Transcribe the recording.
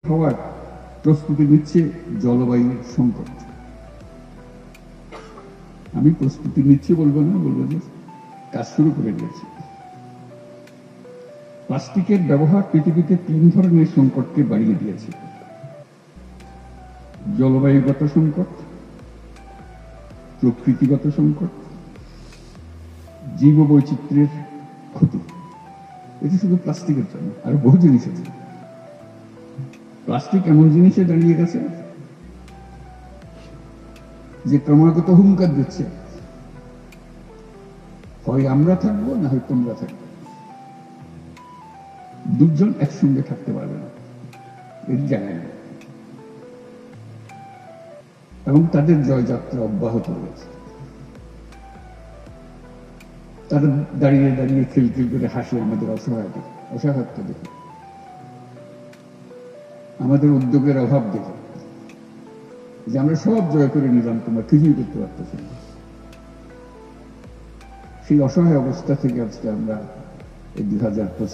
হওয়ার প্রস্তুতি নিচ্ছে জলবায়ু সংকট। আমি প্রস্তুতি নিচ্ছি বলবো না, বলবো যে কাজ শুরু করে দিয়েছি। প্লাস্টিকের ব্যবহার পৃথিবীতে 3 ধরনের সংকটকে বাড়িয়ে দিয়েছে: জলবায়ুগত সংকট, প্রকৃতিগত সংকট, জীববৈচিত্র্যের ক্ষতি। এটা শুধু প্লাস্টিকের জন্য, আর বহু জিনিস আছে। প্লাস্টিক এমন জিনিসে দাঁড়িয়ে গেছে যে ক্রমাগত হুঙ্কার দিচ্ছে, হয় আমরা থাকবো না হয় তোমরা থাকবে। দুজন একসঙ্গে থাকতে পারবে না, এর জায়গায় নেই। এবং তাদের জয়যাত্রা অব্যাহত রয়েছে। তারা দাঁড়িয়ে দাঁড়িয়ে খিলখিল করে হাসে আমাদের অসহায়তা দেখে, আমাদের উদ্যোগের অভাব দেখে, যে আমরা সব জয় করে নিলাম, তোমরা কিছুই করতে পারতেছি না। সেই অসহায় অবস্থা থেকে আজকে আমরা এই 2025